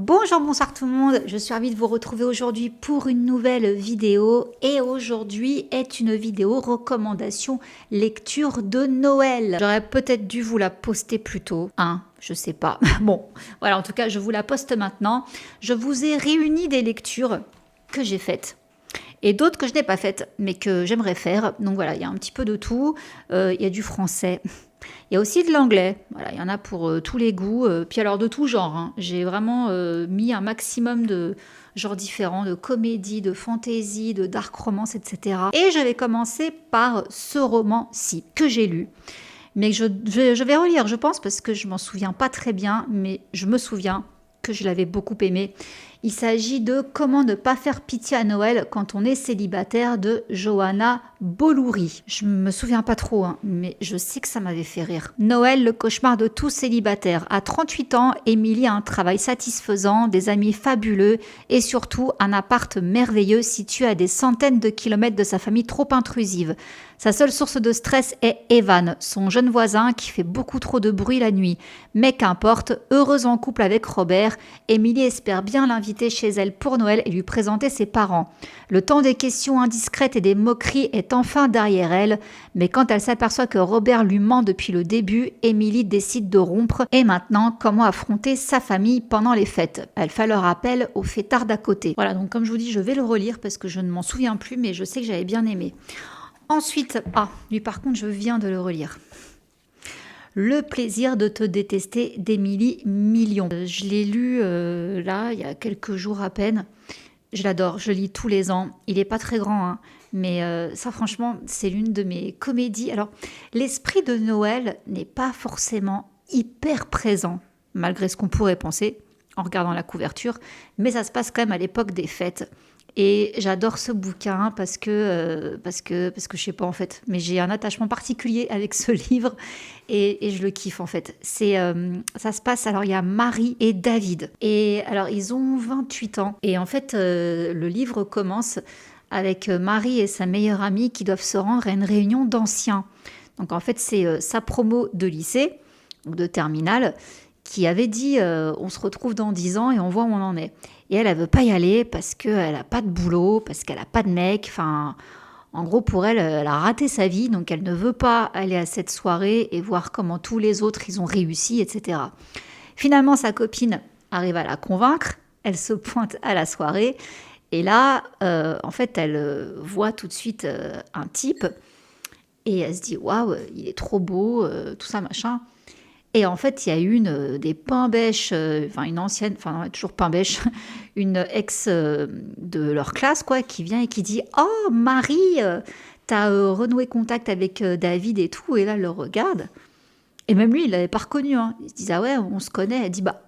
Bonjour, bonsoir tout le monde, je suis ravie de vous retrouver aujourd'hui pour une nouvelle vidéo et aujourd'hui est une vidéo recommandation lecture de Noël. J'aurais peut-être dû vous la poster plus tôt, hein, je sais pas. Bon, voilà, en tout cas je vous la poste maintenant. Je vous ai réuni des lectures que j'ai faites et d'autres que je n'ai pas faites mais que j'aimerais faire. Donc voilà, il y a un petit peu de tout, il y a du français. Il y a aussi de l'anglais, voilà, il y en a pour tous les goûts, puis alors de tout genre, hein. J'ai vraiment mis un maximum de genres différents, de comédie, de fantasy, de dark romance, etc. Et je vais commencer par ce roman-ci, que j'ai lu, mais que je vais relire, je pense, parce que je m'en souviens pas très bien, mais je me souviens que je l'avais beaucoup aimé. Il s'agit de Comment ne pas faire pitié à Noël quand on est célibataire de Johanna Bolouri. Je me souviens pas trop, hein, mais je sais que ça m'avait fait rire. Noël, le cauchemar de tout célibataire. À 38 ans, Émilie a un travail satisfaisant, des amis fabuleux et surtout un appart merveilleux situé à des centaines de kilomètres de sa famille trop intrusive. Sa seule source de stress est Evan, son jeune voisin qui fait beaucoup trop de bruit la nuit. Mais qu'importe, heureuse en couple avec Robert, Émilie espère bien l'inviter chez elle pour Noël et lui présenter ses parents. Le temps des questions indiscrètes et des moqueries est enfin derrière elle, mais quand elle s'aperçoit que Robert lui ment depuis le début, Émilie décide de rompre. Et maintenant, comment affronter sa famille pendant les fêtes? Elle fait leur appel au fêtard d'à côté. Voilà, donc comme je vous dis, je vais le relire parce que je ne m'en souviens plus, mais je sais que j'avais bien aimé. Ensuite, lui par contre, je viens de le relire. Le plaisir de te détester d'Émilie Million. Je l'ai lu là, il y a quelques jours à peine. Je l'adore, je lis tous les ans. Il n'est pas très grand, hein, mais ça franchement, c'est l'une de mes comédies. Alors, l'esprit de Noël n'est pas forcément hyper présent, malgré ce qu'on pourrait penser en regardant la couverture, mais ça se passe quand même à l'époque des fêtes. Et j'adore ce bouquin parce que je sais pas en fait, mais j'ai un attachement particulier avec ce livre et je le kiffe en fait. Ça se passe, alors il y a Marie et David. Et alors ils ont 28 ans. Et en fait, le livre commence avec Marie et sa meilleure amie qui doivent se rendre à une réunion d'anciens. Donc en fait, c'est sa promo de lycée, ou de terminale, qui avait dit on se retrouve dans 10 ans et on voit où on en est. Et elle veut pas y aller parce qu'elle n'a pas de boulot, parce qu'elle n'a pas de mec. Enfin, en gros, pour elle, elle a raté sa vie, donc elle ne veut pas aller à cette soirée et voir comment tous les autres, ils ont réussi, etc. Finalement, sa copine arrive à la convaincre, elle se pointe à la soirée, et là, en fait, elle voit tout de suite un type, et elle se dit « Waouh, il est trop beau, tout ça, machin ». Et en fait, il y a des pains-bêches, une ancienne, enfin toujours pain-bêche, une ex de leur classe, quoi, qui vient et qui dit « Oh, Marie, t'as renoué contact avec David et tout », et là, elle le regarde. Et même lui, il l'avait pas reconnu, hein. Il se dit « Ah ouais, on se connaît ». Elle dit « Bah,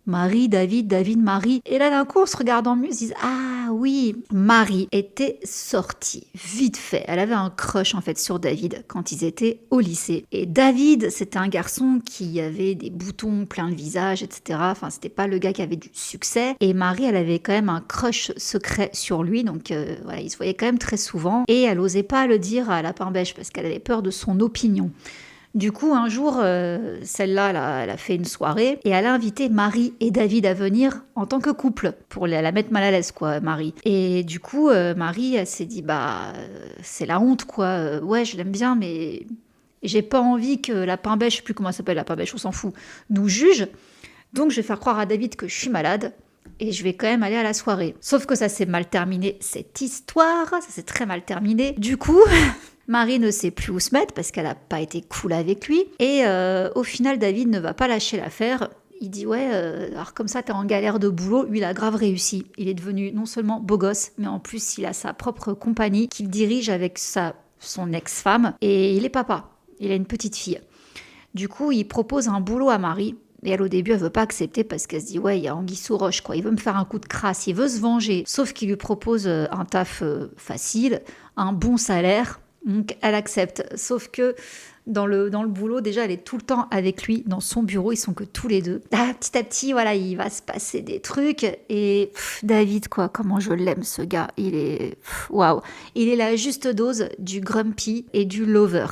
Marie, David, David, Marie ». Et là, d'un coup, on se regarde en mieux, ils se disent « Ah oui, Marie était sortie, vite fait. Elle avait un crush, en fait, sur David quand ils étaient au lycée. Et David, c'était un garçon qui avait des boutons plein le visage, etc. Enfin, c'était pas le gars qui avait du succès. Et Marie, elle avait quand même un crush secret sur lui. Donc, voilà, ils se voyaient quand même très souvent. Et elle osait pas le dire à la pain-bêche parce qu'elle avait peur de son opinion. Du coup, un jour, celle-là, elle a fait une soirée et elle a invité Marie et David à venir en tant que couple pour la mettre mal à l'aise, quoi, Marie. Et du coup, Marie, elle s'est dit, c'est la honte, quoi. Ouais, je l'aime bien, mais j'ai pas envie que la pain-bêche, je sais plus comment elle s'appelle, la pain-bêche, on s'en fout, nous juge. Donc, je vais faire croire à David que je suis malade. Et je vais quand même aller à la soirée. Sauf que ça s'est mal terminé, cette histoire. Ça s'est très mal terminé. Du coup, Marie ne sait plus où se mettre parce qu'elle n'a pas été cool avec lui. Et au final, David ne va pas lâcher l'affaire. Il dit ouais, alors comme ça, t'es en galère de boulot. Lui, il a grave réussi. Il est devenu non seulement beau gosse, mais en plus, il a sa propre compagnie qu'il dirige avec son ex-femme. Et il est papa. Il a une petite fille. Du coup, il propose un boulot à Marie. Et elle, au début, elle veut pas accepter parce qu'elle se dit « Ouais, il y a anguille sous roche, quoi. Il veut me faire un coup de crasse, il veut se venger. » Sauf qu'il lui propose un taf facile, un bon salaire. Donc, elle accepte. Sauf que dans le boulot, déjà, elle est tout le temps avec lui dans son bureau. Ils sont que tous les deux. Petit à petit, voilà, il va se passer des trucs. Et David, quoi, comment je l'aime, ce gars. Il est... Waouh. Il est la juste dose du grumpy et du lover.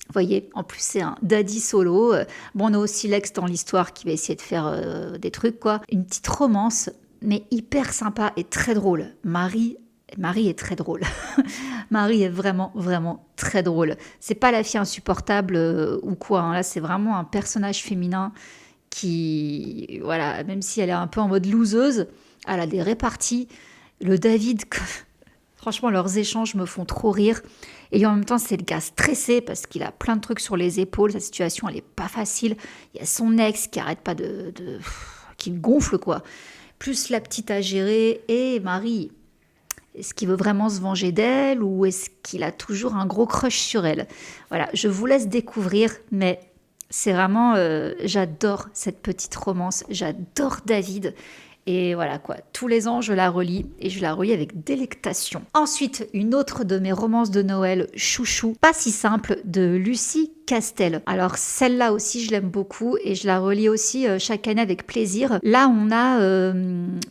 Vous voyez, en plus c'est un daddy solo. Bon, on a aussi l'ex dans l'histoire qui va essayer de faire des trucs, quoi. Une petite romance, mais hyper sympa et très drôle. Marie est très drôle. Marie est vraiment, vraiment très drôle. C'est pas la fille insupportable ou quoi, hein. Là, c'est vraiment un personnage féminin qui, voilà, même si elle est un peu en mode loseuse, elle a des réparties. Le David, franchement, leurs échanges me font trop rire. Et en même temps, c'est le gars stressé parce qu'il a plein de trucs sur les épaules. Sa situation, elle est pas facile. Il y a son ex qui arrête pas qui le gonfle, quoi. Plus la petite à gérer. Et Marie, est-ce qu'il veut vraiment se venger d'elle ou est-ce qu'il a toujours un gros crush sur elle? Voilà, je vous laisse découvrir, mais c'est vraiment... j'adore cette petite romance. J'adore David. Et voilà quoi, tous les ans je la relis et je la relis avec délectation. Ensuite, une autre de mes romances de Noël chouchou, pas si simple, de Lucie Castel. Alors celle-là aussi je l'aime beaucoup et je la relis aussi chaque année avec plaisir. Là on a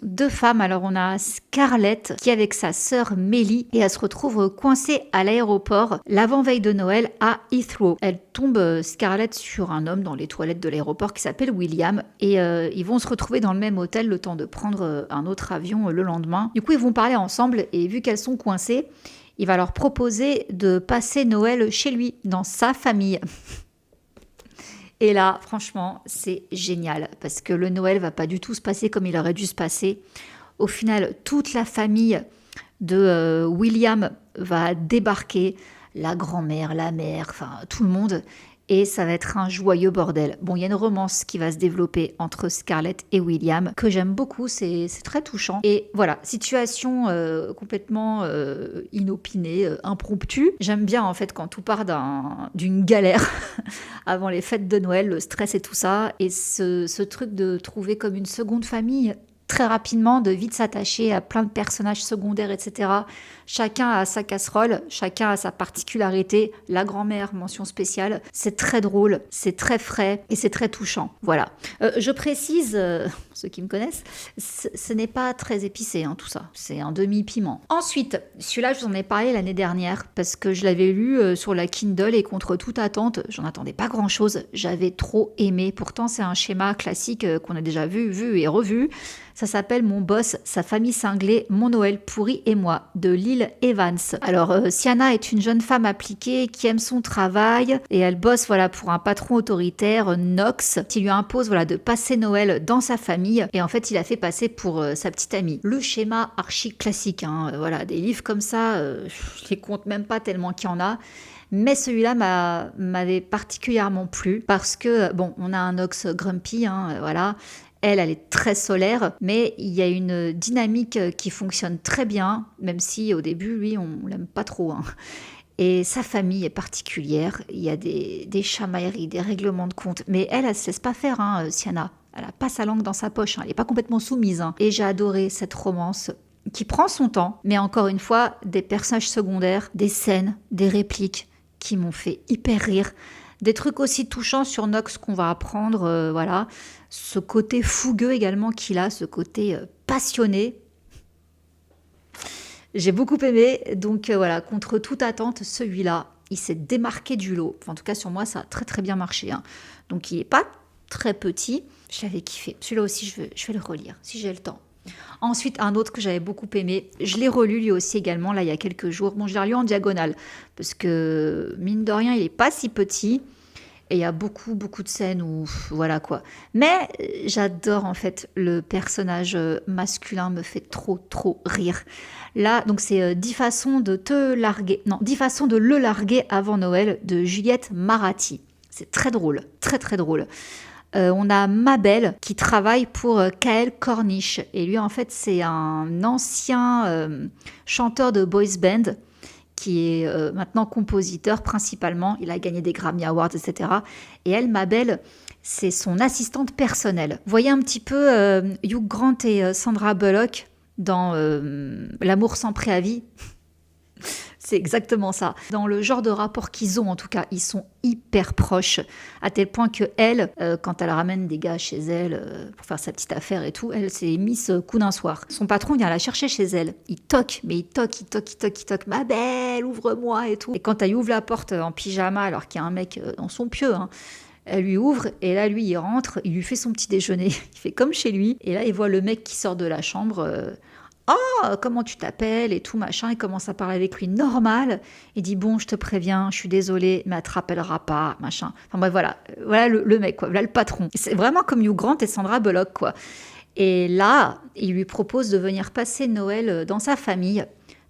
deux femmes, alors on a Scarlett qui est avec sa sœur Mélie et elle se retrouve coincée à l'aéroport l'avant-veille de Noël à Heathrow. Elle tombe Scarlett sur un homme dans les toilettes de l'aéroport qui s'appelle William et ils vont se retrouver dans le même hôtel le temps de prendre un autre avion le lendemain. Du coup ils vont parler ensemble et vu qu'elles sont coincées, il va leur proposer de passer Noël chez lui, dans sa famille. Et là, franchement, c'est génial, parce que le Noël va pas du tout se passer comme il aurait dû se passer. Au final, toute la famille de William va débarquer, la grand-mère, la mère, enfin tout le monde, et ça va être un joyeux bordel. Bon, il y a une romance qui va se développer entre Scarlett et William, que j'aime beaucoup, c'est très touchant. Et voilà, situation complètement inopinée, impromptue. J'aime bien en fait quand tout part d'une galère avant les fêtes de Noël, le stress et tout ça, et ce truc de trouver comme une seconde famille très rapidement, de vite s'attacher à plein de personnages secondaires, etc. Chacun a sa casserole, chacun a sa particularité. La grand-mère, mention spéciale. C'est très drôle, c'est très frais et c'est très touchant. Voilà. Je précise, ceux qui me connaissent, ce n'est pas très épicé, hein, tout ça. C'est un demi-piment. Ensuite, celui-là, je vous en ai parlé l'année dernière parce que je l'avais lu sur la Kindle et contre toute attente, j'en attendais pas grand-chose. J'avais trop aimé. Pourtant, c'est un schéma classique qu'on a déjà vu et revu. Ça s'appelle Mon boss, sa famille cinglée, mon Noël pourri et moi, de Lil Evans. Alors, Sienna est une jeune femme appliquée qui aime son travail et elle bosse pour un patron autoritaire, Knox, qui lui impose de passer Noël dans sa famille et en fait, il a fait passer pour sa petite amie. Le schéma archi classique, hein, des livres comme ça, je les compte même pas tellement qu'il y en a. Mais celui-là m'avait particulièrement plu parce que, bon, on a un Knox grumpy, hein, voilà. Elle est très solaire, mais il y a une dynamique qui fonctionne très bien, même si au début, lui, on l'aime pas trop, hein. Et sa famille est particulière, il y a des chamailleries, des règlements de compte, mais elle se laisse pas faire, hein, Sienna. Elle a pas sa langue dans sa poche, hein, elle est pas complètement soumise, hein. Et j'ai adoré cette romance qui prend son temps, mais encore une fois, des personnages secondaires, des scènes, des répliques qui m'ont fait hyper rire. Des trucs aussi touchants sur Knox qu'on va apprendre, voilà. Ce côté fougueux également qu'il a, ce côté passionné. J'ai beaucoup aimé, donc voilà, contre toute attente, celui-là, il s'est démarqué du lot. Enfin, en tout cas, sur moi, ça a très très bien marché, hein. Donc, il n'est pas très petit, je l'avais kiffé. Celui-là aussi, je vais le relire, si j'ai le temps. Ensuite, un autre que j'avais beaucoup aimé, je l'ai relu lui aussi également, là, il y a quelques jours. Bon, je l'ai relu en diagonale, parce que, mine de rien, il n'est pas si petit. Et il y a beaucoup de scènes où, voilà quoi. Mais j'adore en fait le personnage masculin, me fait trop rire. Là, donc c'est 10 façons de te larguer, non, 10 façons de le larguer avant Noël de Juliette Maratti. C'est très drôle, très drôle. On a Mabel qui travaille pour Kael Cornish. Et lui, en fait, c'est un ancien chanteur de boys band qui est maintenant compositeur principalement. Il a gagné des Grammy Awards, etc. Et elle, Mabel, c'est son assistante personnelle. Vous voyez un petit peu Hugh Grant et Sandra Bullock dans L'amour sans préavis. C'est exactement ça. Dans le genre de rapport qu'ils ont, en tout cas, ils sont hyper proches, à tel point que elle, quand elle ramène des gars chez elle pour faire sa petite affaire et tout, elle s'est mise coup d'un soir. Son patron vient la chercher chez elle. Il toque, mais il toque. Ma belle, ouvre-moi et tout. Et quand elle ouvre la porte en pyjama, alors qu'il y a un mec dans son pieu, hein, elle lui ouvre et là, lui, il rentre, il lui fait son petit déjeuner. Il fait comme chez lui. Et là, il voit le mec qui sort de la chambre. Oh, comment tu t'appelles et tout, machin. Il commence à parler avec lui normal. Il dit, bon, je te préviens, je suis désolée, mais elle te rappellera pas, machin. Enfin bref, voilà. Voilà le mec, quoi. Voilà le patron. C'est vraiment comme Hugh Grant et Sandra Bullock, quoi. Et là, il lui propose de venir passer Noël dans sa famille.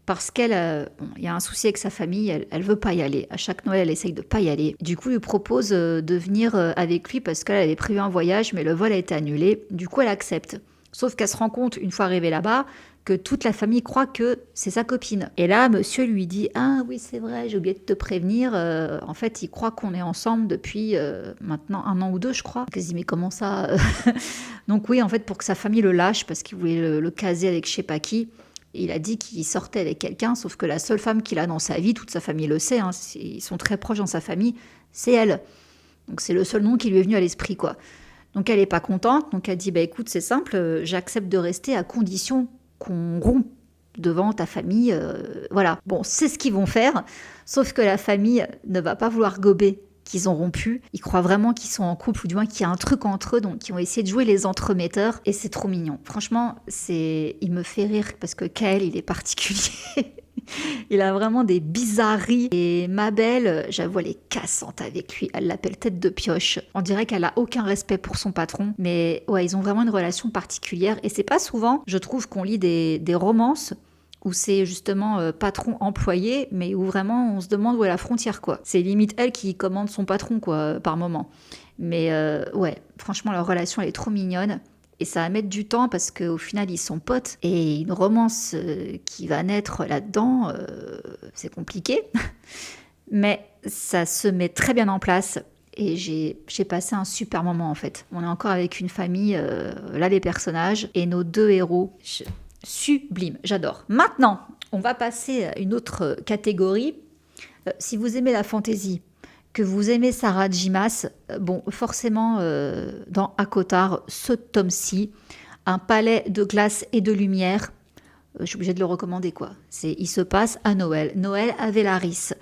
Parce qu'elle, il y a un souci avec sa famille, elle veut pas y aller. À chaque Noël, elle essaye de pas y aller. Du coup, il lui propose de venir avec lui parce qu'elle avait prévu un voyage, mais le vol a été annulé. Du coup, elle accepte. Sauf qu'elle se rend compte, une fois arrivée là-bas, que toute la famille croit que c'est sa copine. Et là, monsieur lui dit « Ah oui, c'est vrai, j'ai oublié de te prévenir. En fait, il croit qu'on est ensemble depuis maintenant 1 an ou 2, je crois. » Il se dit « Mais comment ça ?» Donc oui, en fait, pour que sa famille le lâche, parce qu'il voulait le caser avec je sais pas qui, il a dit qu'il sortait avec quelqu'un, sauf que la seule femme qu'il a dans sa vie, toute sa famille le sait, hein, ils sont très proches dans sa famille, c'est elle. Donc c'est le seul nom qui lui est venu à l'esprit, quoi. Donc elle n'est pas contente, donc elle dit bah écoute, c'est simple, j'accepte de rester à condition qu'on rompe devant ta famille, voilà. Bon, c'est ce qu'ils vont faire, sauf que la famille ne va pas vouloir gober qu'ils ont rompu. Ils croient vraiment qu'ils sont en couple, ou du moins qu'il y a un truc entre eux, donc ils ont essayé de jouer les entremetteurs, et c'est trop mignon. Franchement, il me fait rire, parce que Kael, il est particulier. Il a vraiment des bizarreries. Et ma belle, j'avoue, elle est cassante avec lui. Elle l'appelle tête de pioche. On dirait qu'elle a aucun respect pour son patron. Mais ouais, ils ont vraiment une relation particulière. Et c'est pas souvent, je trouve, qu'on lit des romances où c'est justement patron-employé, mais où vraiment on se demande où est la frontière, quoi. C'est limite elle qui commande son patron, quoi, par moment. Mais ouais, franchement, leur relation, elle est trop mignonne. Et ça va mettre du temps parce qu'au final, ils sont potes. Et une romance qui va naître là-dedans, c'est compliqué. Mais ça se met très bien en place. Et j'ai passé un super moment, en fait. On est encore avec une famille, là, les personnages, et nos 2 héros. Sublime, j'adore. Maintenant, on va passer à une autre catégorie. Si vous aimez la fantaisie, que vous aimez Sarah J. Maas, bon, forcément, dans ACOTAR, ce tome-ci, un palais de glace et de lumière, je suis obligée de le recommander, quoi. Il se passe à Noël. Noël à Vélaris.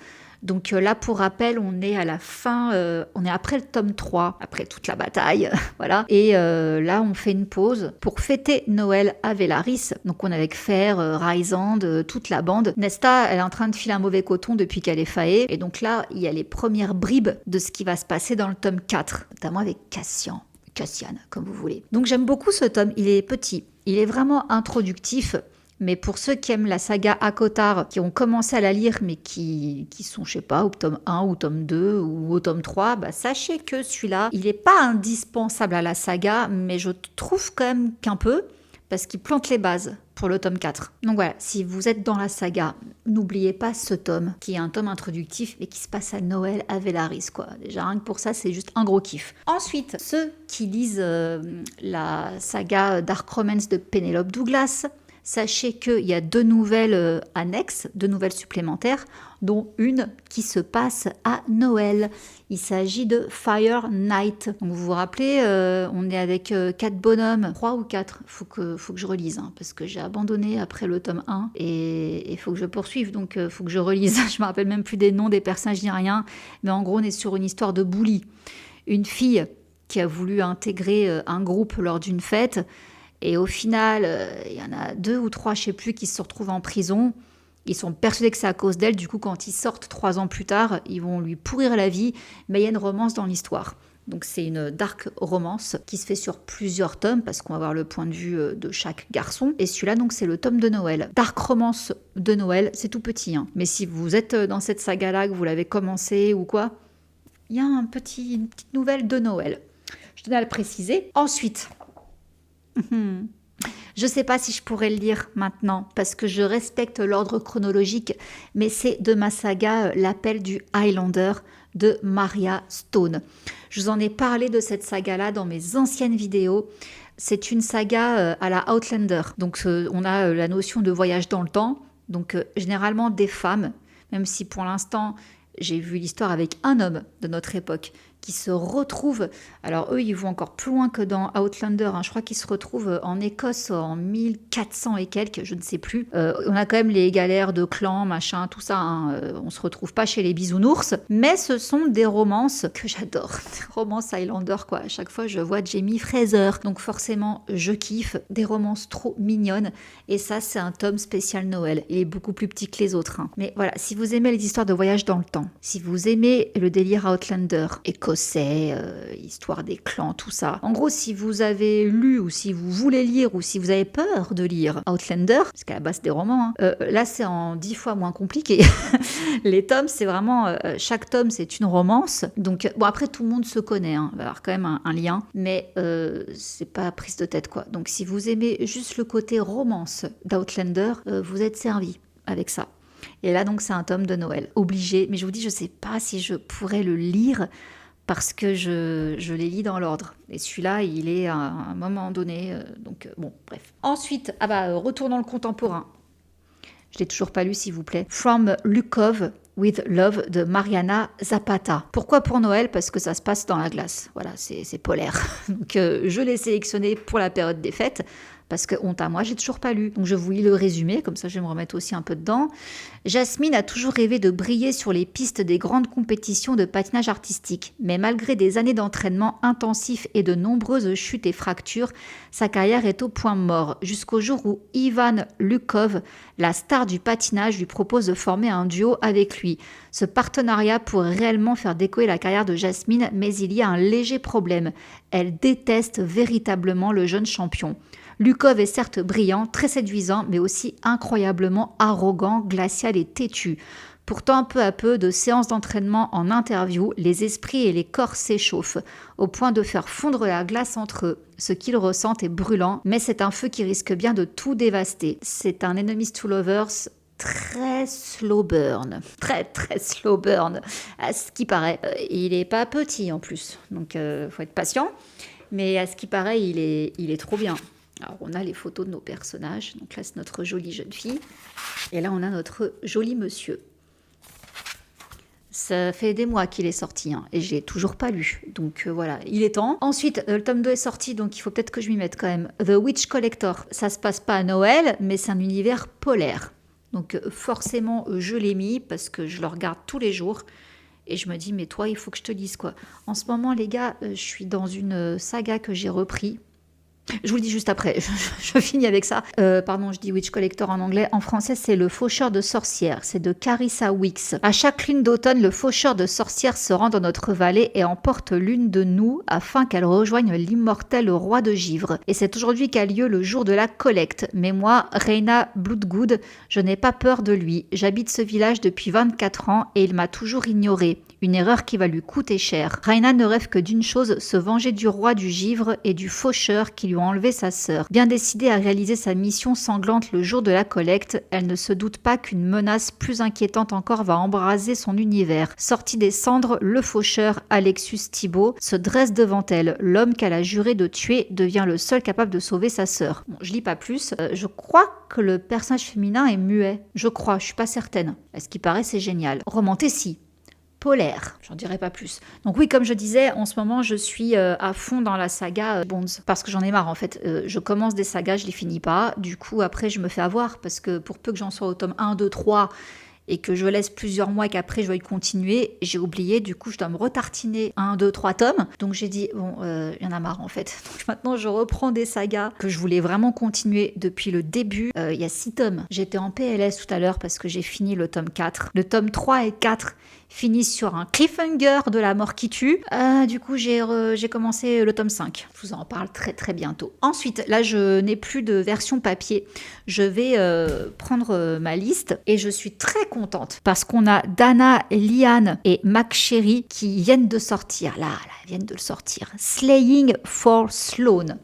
Donc là, pour rappel, on est à la fin, on est après le tome 3, après toute la bataille, voilà. Et là, on fait une pause pour fêter Noël à Vélaris. Donc on est avec Fer, Rysand, toute la bande. Nesta, elle est en train de filer un mauvais coton depuis qu'elle est faée. Et donc là, il y a les premières bribes de ce qui va se passer dans le tome 4, notamment avec Cassian. Cassiane, comme vous voulez. Donc j'aime beaucoup ce tome, il est petit, il est vraiment introductif. Mais pour ceux qui aiment la saga ACOTAR, qui ont commencé à la lire, mais qui sont, je sais pas, au tome 1 ou tome 2 ou au tome 3, bah sachez que celui-là, il n'est pas indispensable à la saga, mais je trouve quand même qu'un peu, parce qu'il plante les bases pour le tome 4. Donc voilà, si vous êtes dans la saga, n'oubliez pas ce tome, qui est un tome introductif, mais qui se passe à Noël à Vélaris, quoi. Déjà, rien que pour ça, c'est juste un gros kiff. Ensuite, ceux qui lisent la saga Dark Romance de Penelope Douglas, sachez qu'il y a 2 nouvelles annexes, 2 nouvelles supplémentaires, dont une qui se passe à Noël. Il s'agit de Fire Night. Donc vous vous rappelez, on est avec 4 bonhommes, 3 ou 4, faut que je relise, hein, parce que j'ai abandonné après le tome 1, et il faut que je poursuive, donc faut que je relise. Je me rappelle même plus des noms des personnages ni rien, mais en gros on est sur une histoire de bully. Une fille qui a voulu intégrer un groupe lors d'une fête, et au final, il y en a 2 ou 3, je ne sais plus, qui se retrouvent en prison. Ils sont persuadés que c'est à cause d'elle. Du coup, quand ils sortent 3 ans plus tard, ils vont lui pourrir la vie. Mais il y a une romance dans l'histoire. Donc c'est une dark romance qui se fait sur plusieurs tomes, parce qu'on va voir le point de vue de chaque garçon. Et celui-là, donc, c'est le tome de Noël. Dark romance de Noël, c'est tout petit, hein. Mais si vous êtes dans cette saga-là, que vous l'avez commencé ou quoi, il y a une petite nouvelle de Noël. Je tenais à le préciser. Ensuite... Je ne sais pas si je pourrais le lire maintenant parce que je respecte l'ordre chronologique, mais c'est de ma saga L'appel du Highlander de Maria Stone. Je vous en ai parlé de cette saga-là dans mes anciennes vidéos. C'est une saga à la Outlander. Donc on a la notion de voyage dans le temps. Donc généralement des femmes, même si pour l'instant, j'ai vu l'histoire avec un homme de notre époque qui se retrouve, alors eux ils vont encore plus loin que dans Outlander, hein. Je crois qu'ils se retrouvent en Écosse en 1400 et quelques, je ne sais plus. On a quand même les galères de clans, machin, tout ça, hein. On se retrouve pas chez les bisounours, mais ce sont des romances que j'adore, des romances Highlander quoi. À chaque fois je vois Jamie Fraser, donc forcément je kiffe, des romances trop mignonnes, et ça c'est un tome spécial Noël. Il est beaucoup plus petit que les autres, hein. Mais voilà, si vous aimez les histoires de voyage dans le temps, si vous aimez le délire Outlander, écossais, histoire des clans, tout ça. En gros, si vous avez lu ou si vous voulez lire ou si vous avez peur de lire Outlander, parce qu'à la base c'est des romans, hein, là c'est en 10 fois moins compliqué. Les tomes, c'est vraiment... chaque tome, c'est une romance. Donc, bon, après, tout le monde se connaît, hein. Il va y avoir quand même un lien, mais c'est pas prise de tête, quoi. Donc, si vous aimez juste le côté romance d'Outlander, vous êtes servi avec ça. Et là, donc, c'est un tome de Noël. Obligé. Mais je vous dis, je sais pas si je pourrais le lire parce que je les lis dans l'ordre. Et celui-là, il est à un moment donné. Donc, bon, bref. Ensuite, retour dans le contemporain. Je l'ai toujours pas lu, s'il vous plaît. From Lukov with Love de Mariana Zapata. Pourquoi pour Noël? Parce que ça se passe dans la glace. Voilà, c'est polaire. Donc, je l'ai sélectionné pour la période des fêtes. Parce que, honte à moi, j'ai toujours pas lu. Donc je vous lis le résumé, comme ça je vais me remettre aussi un peu dedans. Jasmine a toujours rêvé de briller sur les pistes des grandes compétitions de patinage artistique. Mais malgré des années d'entraînement intensif et de nombreuses chutes et fractures, sa carrière est au point mort. Jusqu'au jour où Ivan Lukov, la star du patinage, lui propose de former un duo avec lui. Ce partenariat pourrait réellement faire décoller la carrière de Jasmine, mais il y a un léger problème. Elle déteste véritablement le jeune champion. Lukov est certes brillant, très séduisant, mais aussi incroyablement arrogant, glacial et têtu. Pourtant, peu à peu, de séances d'entraînement en interview, les esprits et les corps s'échauffent, au point de faire fondre la glace entre eux. Ce qu'ils ressentent est brûlant, mais c'est un feu qui risque bien de tout dévaster. C'est un Enemies to Lovers très slow burn, très slow burn, à ce qui paraît. Il est pas petit en plus, donc faut être patient, mais à ce qui paraît, il est trop bien. Alors, on a les photos de nos personnages. Donc là, c'est notre jolie jeune fille. Et là, on a notre joli monsieur. Ça fait des mois qu'il est sorti, hein, et je l'ai toujours pas lu. Donc voilà, il est temps. Ensuite, le tome 2 est sorti, donc il faut peut-être que je m'y mette quand même. The Witch Collector. Ça se passe pas à Noël, mais c'est un univers polaire. Donc forcément, je l'ai mis parce que je le regarde tous les jours. Et je me dis, mais toi, il faut que je te dise quoi. En ce moment, les gars, je suis dans une saga que j'ai repris. Je vous le dis juste après, je finis avec ça. Pardon, je dis Witch Collector en anglais. En français, c'est Le Faucheur de sorcières. C'est de Carissa Wicks. À chaque lune d'automne, le faucheur de sorcières se rend dans notre vallée et emporte l'une de nous afin qu'elle rejoigne l'immortel roi de givre. Et c'est aujourd'hui qu'a lieu le jour de la collecte. Mais moi, Reina Bloodgood, je n'ai pas peur de lui. J'habite ce village depuis 24 ans et il m'a toujours ignorée. Une erreur qui va lui coûter cher. Raina ne rêve que d'une chose, se venger du roi du givre et du faucheur qui lui ont enlevé sa sœur. Bien décidée à réaliser sa mission sanglante le jour de la collecte, elle ne se doute pas qu'une menace plus inquiétante encore va embraser son univers. Sorti des cendres, le faucheur, Alexius Thibault, se dresse devant elle. L'homme qu'elle a juré de tuer devient le seul capable de sauver sa sœur. Bon, je lis pas plus. Je crois que le personnage féminin est muet. Je crois, je suis pas certaine. À ce qui paraît, c'est génial. Romantécie. Polaire, j'en dirai pas plus. Donc oui, comme je disais, en ce moment, je suis à fond dans la saga Bonds, parce que j'en ai marre en fait. Je commence des sagas, je les finis pas. Du coup, après, je me fais avoir, parce que pour peu que j'en sois au tome 1, 2, 3, et que je laisse plusieurs mois et qu'après je dois y continuer, j'ai oublié, du coup je dois me retartiner 1, 2, 3 tomes. Donc j'ai dit, bon, il y en a marre en fait. Donc maintenant je reprends des sagas que je voulais vraiment continuer depuis le début. Il y a 6 tomes. J'étais en PLS tout à l'heure parce que j'ai fini le tome 4. Le tome 3 et 4 finissent sur un cliffhanger de la mort qui tue. Du coup j'ai commencé le tome 5. Je vous en parle très bientôt. Ensuite, là je n'ai plus de version papier. Je vais prendre ma liste et je suis très contente parce qu'on a Dana, Liane et McSherry qui viennent de sortir. Là, viennent de le sortir. Slaying for Sloane.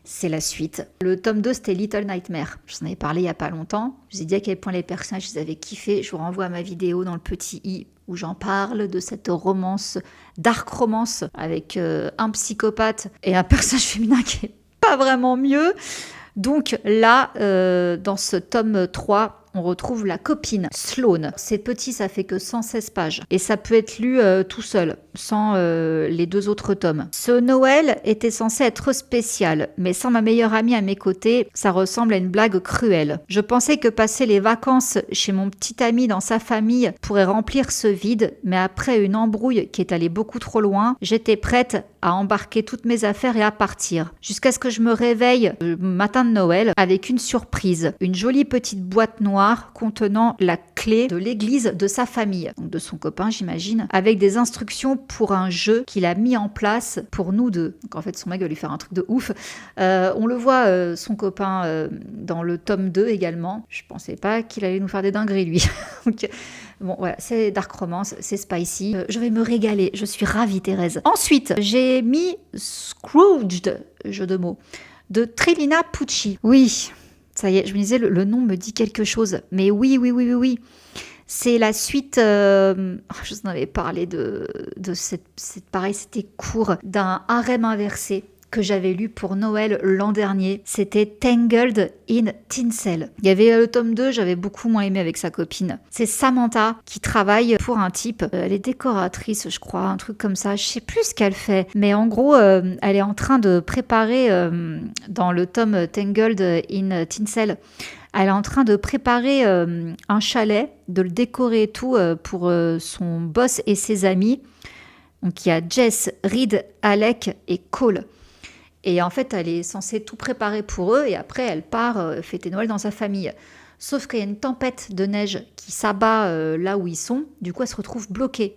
C'est la suite. Le tome 2, c'était Little Nightmare. Je vous en avais parlé il n'y a pas longtemps. Je vous ai dit à quel point les personnages, je les avais kiffés. Je vous renvoie à ma vidéo dans le petit i où j'en parle de cette romance, dark romance, avec un psychopathe et un personnage féminin qui est pas vraiment mieux. Donc là, dans ce tome 3, on retrouve la copine, Sloane. C'est petit, ça fait que 116 pages. Et ça peut être lu tout seul, sans les 2 autres tomes. Ce Noël était censé être spécial, mais sans ma meilleure amie à mes côtés, ça ressemble à une blague cruelle. Je pensais que passer les vacances chez mon petit ami dans sa famille pourrait remplir ce vide, mais après une embrouille qui est allée beaucoup trop loin, j'étais prête à embarquer toutes mes affaires et à partir. Jusqu'à ce que je me réveille le matin de Noël avec une surprise. Une jolie petite boîte noire contenant la clé de l'église de sa famille, donc de son copain j'imagine, avec des instructions pour un jeu qu'il a mis en place pour nous deux. Donc en fait son mec va lui faire un truc de ouf. On le voit, son copain, dans le tome 2 également. Je pensais pas qu'il allait nous faire des dingueries lui. Donc, bon, voilà, c'est dark romance, c'est spicy. Je vais me régaler, je suis ravie, Thérèse. Ensuite, j'ai mis Scrooged, jeu de mots, de Trilina Pucci. Oui, ça y est, je me disais, le nom me dit quelque chose. Mais oui. C'est la suite, je vous en avais parlé de pareil, c'était court, d'un harem inversé que j'avais lu pour Noël l'an dernier. C'était Tangled in Tinsel. Il y avait le tome 2, j'avais beaucoup moins aimé avec sa copine. C'est Samantha qui travaille pour un type. Elle est décoratrice, je crois, un truc comme ça. Je sais plus ce qu'elle fait. Mais en gros, elle est en train de préparer, dans le tome Tangled in Tinsel, elle est en train de préparer un chalet, de le décorer et tout pour son boss et ses amis. Donc il y a Jess, Reed, Alec et Cole. Et en fait, elle est censée tout préparer pour eux et après, elle part fêter Noël dans sa famille. Sauf qu'il y a une tempête de neige qui s'abat là où ils sont. Du coup, elle se retrouve bloquée.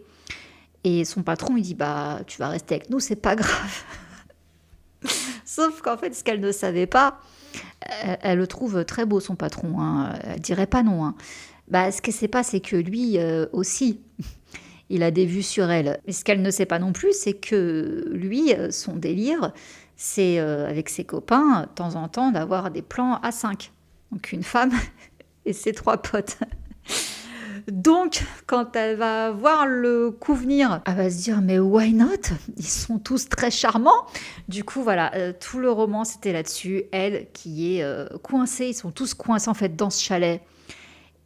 Et son patron, il dit « Bah, tu vas rester avec nous, c'est pas grave. » Sauf qu'en fait, ce qu'elle ne savait pas, elle le trouve très beau, son patron. Hein. Elle dirait pas non. Hein. Bah, ce qu'elle sait pas, c'est que lui aussi, il a des vues sur elle. Mais ce qu'elle ne sait pas non plus, c'est que lui, son délire, c'est avec ses copains, de temps en temps, d'avoir des plans à 5. Donc une femme et ses 3 potes. Donc, quand elle va voir le coup venir, elle va se dire « Mais why not ? Ils sont tous très charmants !» Du coup, voilà, tout le roman, c'était là-dessus. Elle qui est coincée, ils sont tous coincés en fait dans ce chalet.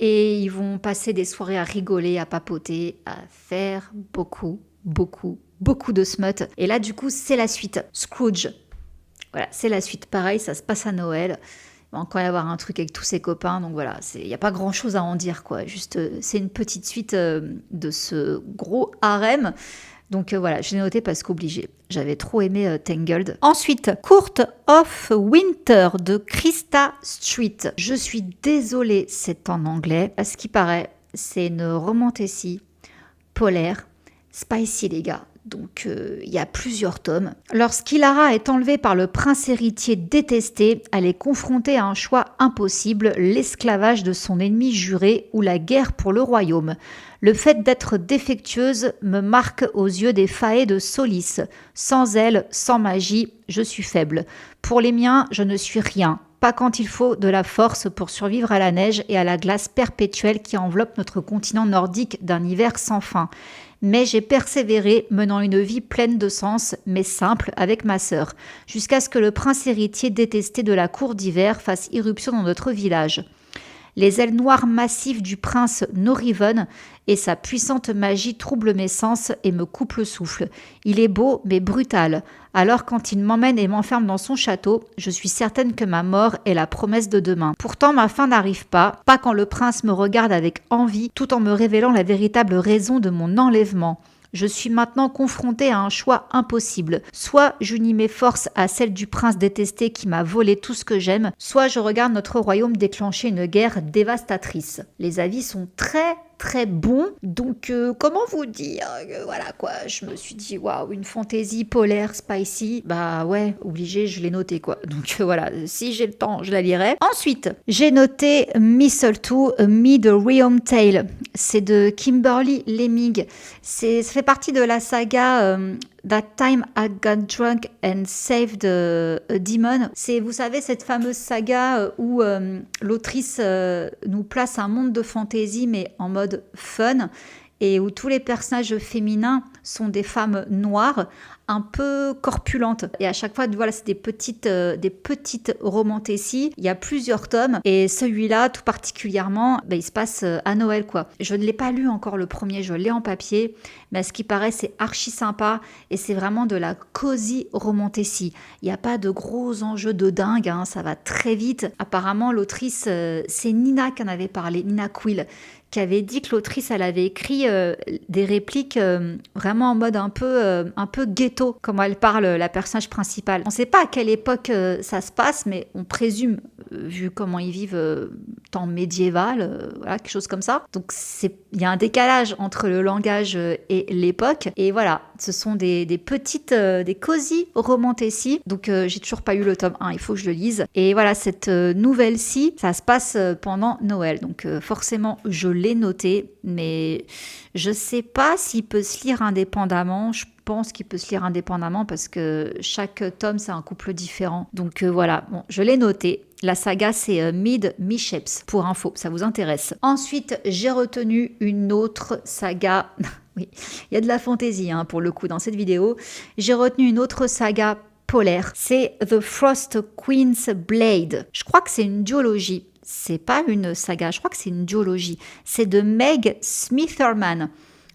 Et ils vont passer des soirées à rigoler, à papoter, à faire beaucoup de smut. Et là, du coup, c'est la suite. Scrooge. Voilà, c'est la suite. Pareil, ça se passe à Noël. Il va encore y avoir un truc avec tous ses copains. Donc voilà, il n'y a pas grand-chose à en dire, quoi. Juste, c'est une petite suite de ce gros harem. Donc voilà, j'ai noté parce qu'obligé. J'avais trop aimé Tangled. Ensuite, Court of Winter de Krista Street. Je suis désolée, c'est en anglais. À ce qui paraît, c'est une romantécie polaire, spicy les gars. Donc il y a plusieurs tomes. Lorsqu'Ilara est enlevée par le prince héritier détesté, elle est confrontée à un choix impossible, l'esclavage de son ennemi juré ou la guerre pour le royaume. Le fait d'être défectueuse me marque aux yeux des faées de Solis. Sans elle, sans magie, je suis faible. Pour les miens, je ne suis rien. Pas quand il faut de la force pour survivre à la neige et à la glace perpétuelle qui enveloppe notre continent nordique d'un hiver sans fin. Mais j'ai persévéré, menant une vie pleine de sens, mais simple, avec ma sœur, jusqu'à ce que le prince héritier détesté de la cour d'hiver fasse irruption dans notre village. Les ailes noires massives du prince Noriven et sa puissante magie troublent mes sens et me coupent le souffle. Il est beau, mais brutal. Alors quand il m'emmène et m'enferme dans son château, je suis certaine que ma mort est la promesse de demain. Pourtant, ma fin n'arrive pas quand le prince me regarde avec envie, tout en me révélant la véritable raison de mon enlèvement. Je suis maintenant confrontée à un choix impossible. Soit j'unis mes forces à celles du prince détesté qui m'a volé tout ce que j'aime, soit je regarde notre royaume déclencher une guerre dévastatrice. Les avis sont très bon, donc comment vous dire, voilà quoi, je me suis dit waouh, une fantaisie polaire spicy, bah ouais, obligé, je l'ai noté quoi, donc voilà, si j'ai le temps je la lirai. Ensuite j'ai noté Mistletoe, Me the Realm Tale, c'est de Kimberly Lemmig, ça fait partie de la saga That Time I Got Drunk and Saved a Demon. C'est, vous savez, cette fameuse saga où l'autrice nous place un monde de fantaisie, mais en mode fun, et où tous les personnages féminins sont des femmes noires, un peu corpulentes. Et à chaque fois, voilà, c'est des petites romantécies. Il y a plusieurs tomes. Et celui-là, tout particulièrement, il se passe à Noël, quoi. Je ne l'ai pas lu encore le premier, je l'ai en papier. Mais à ce qui paraît, c'est archi sympa. Et c'est vraiment de la cozy romantécie. Il n'y a pas de gros enjeux de dingue, hein, ça va très vite. Apparemment, l'autrice, c'est Nina qui en avait parlé, Nina Quill, qui avait dit que l'autrice, elle avait écrit des répliques vraiment en mode un peu ghetto, comment elle parle, la personnage principale. On ne sait pas à quelle époque ça se passe, mais on présume, vu comment ils vivent, temps médiéval, voilà, quelque chose comme ça. Donc il y a un décalage entre le langage et l'époque. Et voilà, ce sont des petites, des cosy romantécies. Donc j'ai toujours pas eu le tome 1, il faut que je le lise. Et voilà, cette nouvelle-ci, ça se passe pendant Noël. Donc forcément, je l'ai noté, mais je sais pas s'il peut se lire indépendamment. Je pense qu'il peut se lire indépendamment parce que chaque tome, c'est un couple différent. Donc voilà, bon, je l'ai noté. La saga, c'est Mid Misheps, pour info, ça vous intéresse. Ensuite, j'ai retenu une autre saga. Oui, il y a de la fantaisie hein, pour le coup dans cette vidéo. J'ai retenu une autre saga polaire. C'est The Frost Queen's Blade. Je crois que c'est une duologie. C'est pas une saga, je crois que c'est une duologie. C'est de Meg Smitherman.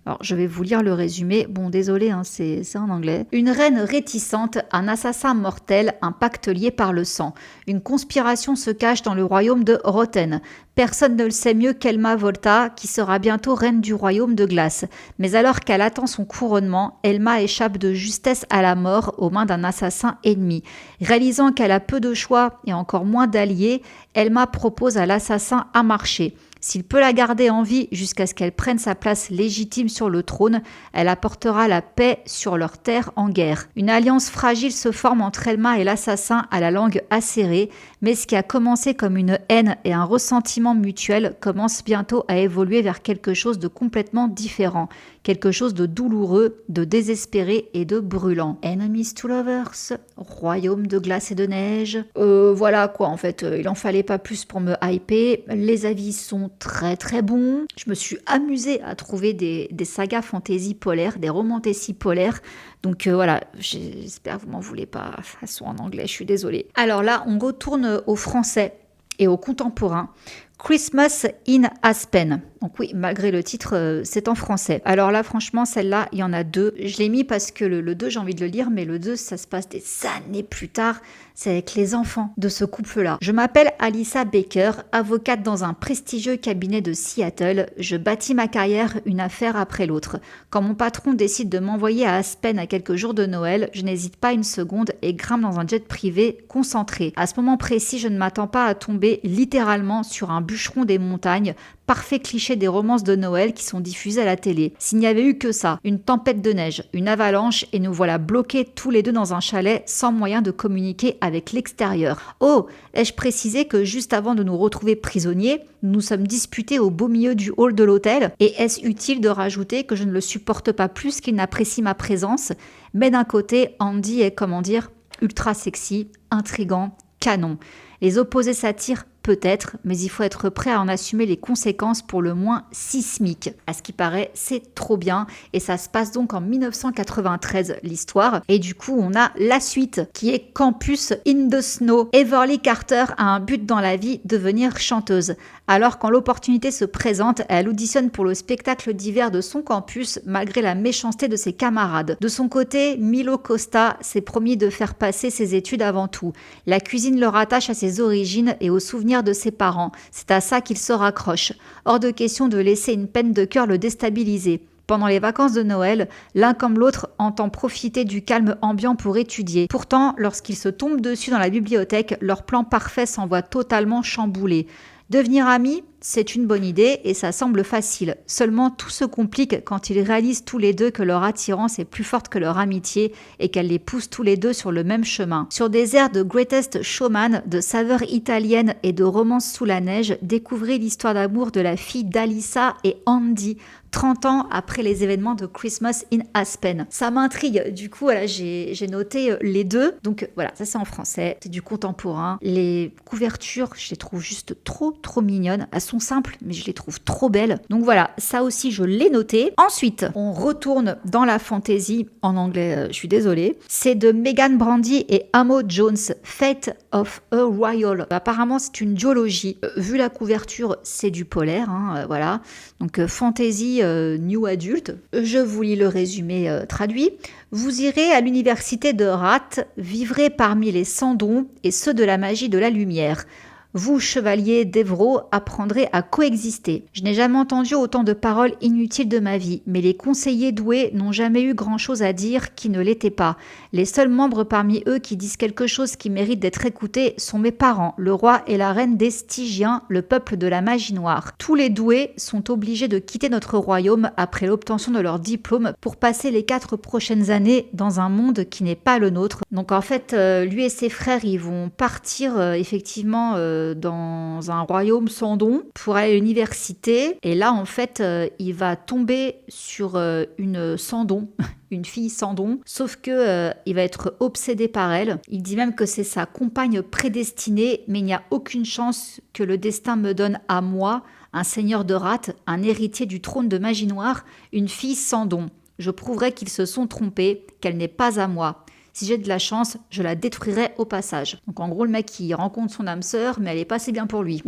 Alors, je vais vous lire le résumé. Bon, désolé, hein, c'est en anglais. Une reine réticente, un assassin mortel, un pacte lié par le sang. Une conspiration se cache dans le royaume de Roten. Personne ne le sait mieux qu'Elma Volta, qui sera bientôt reine du royaume de glace. Mais alors qu'elle attend son couronnement, Elma échappe de justesse à la mort aux mains d'un assassin ennemi. Réalisant qu'elle a peu de choix et encore moins d'alliés, Elma propose à l'assassin un marché. S'il peut la garder en vie jusqu'à ce qu'elle prenne sa place légitime sur le trône, elle apportera la paix sur leur terre en guerre. Une alliance fragile se forme entre Elma et l'assassin à la langue acérée, mais ce qui a commencé comme une haine et un ressentiment mutuel commence bientôt à évoluer vers quelque chose de complètement différent, quelque chose de douloureux, de désespéré et de brûlant. Enemies to lovers, royaume de glace et de neige. Voilà quoi, en fait, il en fallait pas plus pour me hyper. Les avis sont très très bons. Je me suis amusée à trouver des sagas fantasy polaires, des romantécies polaires. Donc voilà, j'espère que vous m'en voulez pas. Elles sont en anglais, je suis désolée. Alors là, on retourne au français et au contemporain. Christmas in Aspen. Donc oui, malgré le titre, c'est en français. Alors là, franchement, celle-là, il y en a deux. Je l'ai mis parce que le 2, j'ai envie de le lire, mais le 2, ça se passe des années plus tard. C'est avec les enfants de ce couple-là. Je m'appelle Alyssa Baker, avocate dans un prestigieux cabinet de Seattle. Je bâtis ma carrière une affaire après l'autre. Quand mon patron décide de m'envoyer à Aspen à quelques jours de Noël, je n'hésite pas une seconde et grimpe dans un jet privé concentré. À ce moment précis, je ne m'attends pas à tomber littéralement sur un bûcheron des montagnes, parfait cliché des romances de Noël qui sont diffusées à la télé. S'il n'y avait eu que ça, une tempête de neige, une avalanche et nous voilà bloqués tous les deux dans un chalet sans moyen de communiquer avec l'extérieur. Oh, ai-je précisé que juste avant de nous retrouver prisonniers, nous nous sommes disputés au beau milieu du hall de l'hôtel et est-ce utile de rajouter que je ne le supporte pas plus qu'il n'apprécie ma présence? Mais d'un côté, Andy est, comment dire, ultra sexy, intrigant, canon. Les opposés s'attirent peut-être, mais il faut être prêt à en assumer les conséquences pour le moins sismiques. À ce qui paraît, c'est trop bien et ça se passe donc en 1993 l'histoire et du coup on a la suite qui est Campus in the Snow. Everly Carter a un but dans la vie, devenir chanteuse. Alors quand l'opportunité se présente, elle auditionne pour le spectacle d'hiver de son campus malgré la méchanceté de ses camarades. De son côté, Milo Costa s'est promis de faire passer ses études avant tout. La cuisine le rattache à ses origines et aux souvenirs de ses parents. C'est à ça qu'il se raccroche. Hors de question de laisser une peine de cœur le déstabiliser. Pendant les vacances de Noël, l'un comme l'autre entend profiter du calme ambiant pour étudier. Pourtant, lorsqu'ils se tombent dessus dans la bibliothèque, leur plan parfait s'envoie totalement chamboulé. Devenir amis, c'est une bonne idée et ça semble facile. Seulement, tout se complique quand ils réalisent tous les deux que leur attirance est plus forte que leur amitié et qu'elle les pousse tous les deux sur le même chemin. Sur des airs de Greatest Showman, de saveur italienne et de romance sous la neige, découvrez l'histoire d'amour de la fille d'Alyssa et Andy, 30 ans après les événements de Christmas in Aspen. Ça m'intrigue, du coup voilà, j'ai noté les deux. Donc voilà, ça c'est en français, c'est du contemporain. Les couvertures, je les trouve juste trop trop mignonnes. Elles sont simples, mais je les trouve trop belles. Donc voilà, ça aussi, je l'ai noté. Ensuite, on retourne dans la fantasy, en anglais, je suis désolée. C'est de Megan Brandy et Amo Jones, Fate of a Royal. Apparemment, c'est une duologie. Vu la couverture, c'est du polaire, hein, voilà. Donc fantasy new adulte. Je vous lis le résumé traduit. Vous irez à l'université de Rath, vivrez parmi les sans-dons et ceux de la magie de la lumière. Vous, chevalier d'Evro, apprendrez à coexister. Je n'ai jamais entendu autant de paroles inutiles de ma vie, mais les conseillers doués n'ont jamais eu grand-chose à dire qui ne l'était pas. Les seuls membres parmi eux qui disent quelque chose qui mérite d'être écouté sont mes parents, le roi et la reine des Stygiens, le peuple de la magie noire. Tous les doués sont obligés de quitter notre royaume après l'obtention de leur diplôme pour passer les 4 prochaines années dans un monde qui n'est pas le nôtre. Donc en fait, lui et ses frères, ils vont partir effectivement dans un royaume sans don pour aller à l'université. Et là, en fait, il va tomber sur une sans don, une fille sans don, sauf que il va être obsédé par elle. Il dit même que c'est sa compagne prédestinée, mais il n'y a aucune chance que le destin me donne à moi, un seigneur de Rath, un héritier du trône de magie noire, une fille sans don. Je prouverai qu'ils se sont trompés, qu'elle n'est pas à moi. Si j'ai de la chance, je la détruirai au passage. Donc en gros, le mec, il rencontre son âme sœur, mais elle est pas assez bien pour lui.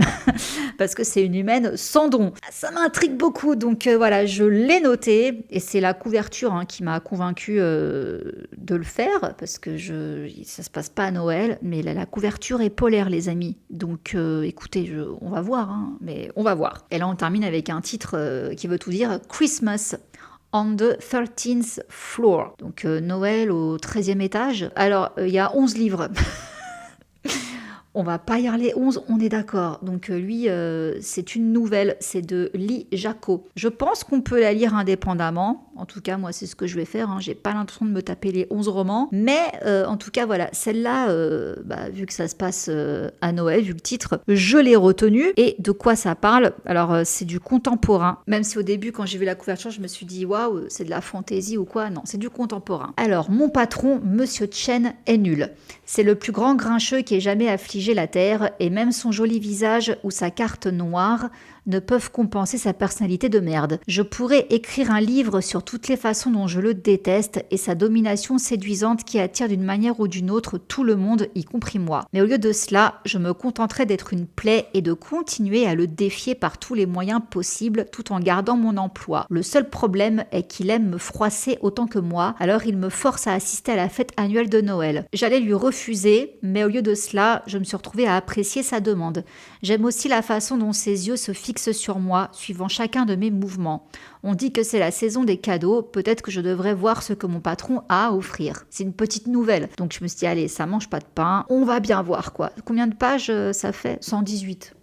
Parce que c'est une humaine sans don. Ça m'intrigue beaucoup, donc voilà, je l'ai noté. Et c'est la couverture qui m'a convaincue de le faire, parce que ça se passe pas à Noël, mais la couverture est polaire, les amis. Donc écoutez, on va voir, mais on va voir. Et là, on termine avec un titre qui veut tout dire, Christmas on the 13th floor. Donc Noël au 13e étage. Alors, il y a 11 livres. On va pas y aller 11, on est d'accord. Donc lui, c'est une nouvelle, c'est de Lee Jaco. Je pense qu'on peut la lire indépendamment. En tout cas, moi, c'est ce que je vais faire. J'ai pas l'intention de me taper les 11 romans. Mais en tout cas, voilà, celle-là, vu que ça se passe à Noël, vu le titre, je l'ai retenue. Et de quoi ça parle? Alors, c'est du contemporain. Même si au début, quand j'ai vu la couverture, je me suis dit, waouh, c'est de la fantaisie ou quoi? Non, c'est du contemporain. Alors, mon patron, Monsieur Chen, est nul. C'est le plus grand grincheux qui ait jamais affligé la terre, et même son joli visage ou sa carte noire ne peuvent compenser sa personnalité de merde. Je pourrais écrire un livre sur toutes les façons dont je le déteste et sa domination séduisante qui attire d'une manière ou d'une autre tout le monde, y compris moi. Mais au lieu de cela, je me contenterai d'être une plaie et de continuer à le défier par tous les moyens possibles tout en gardant mon emploi. Le seul problème est qu'il aime me froisser autant que moi, alors il me force à assister à la fête annuelle de Noël. J'allais lui refuser, mais au lieu de cela, je me suis retrouvée à apprécier sa demande. J'aime aussi la façon dont ses yeux se fixent sur moi, suivant chacun de mes mouvements. On dit que c'est la saison des cadeaux, peut-être que je devrais voir ce que mon patron a à offrir. C'est une petite nouvelle, donc je me suis dit, allez, ça mange pas de pain, on va bien voir quoi. Combien de pages ça fait? 118.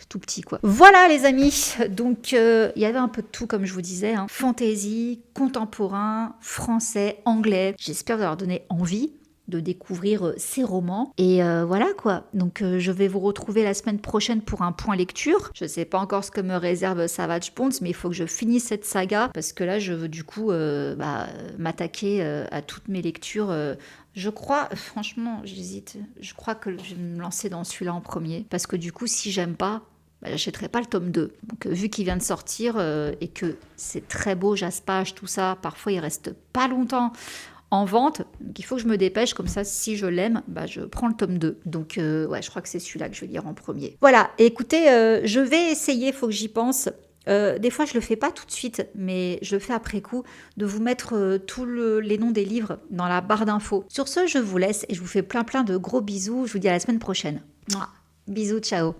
Tout petit quoi. Voilà les amis, donc il y avait un peu de tout comme je vous disais, fantasy, contemporain, français, anglais. J'espère vous avoir donné envie de découvrir ces romans. Et voilà quoi. Donc je vais vous retrouver la semaine prochaine pour un point lecture. Je ne sais pas encore ce que me réserve Savage Ponds, mais il faut que je finisse cette saga parce que là je veux du coup m'attaquer à toutes mes lectures. Je crois, franchement, j'hésite. Je crois que je vais me lancer dans celui-là en premier parce que du coup, si j'aime pas, j'achèterai pas le tome 2. Donc vu qu'il vient de sortir et que c'est très beau, Jaspage, tout ça, parfois il reste pas longtemps en vente, donc il faut que je me dépêche, comme ça si je l'aime, je prends le tome 2. Donc je crois que c'est celui-là que je vais lire en premier. Voilà, et écoutez, je vais essayer, il faut que j'y pense. Des fois je le fais pas tout de suite, mais je le fais après coup, de vous mettre tous les noms des livres dans la barre d'infos. Sur ce, je vous laisse et je vous fais plein de gros bisous, je vous dis à la semaine prochaine. Mouah. Bisous, ciao.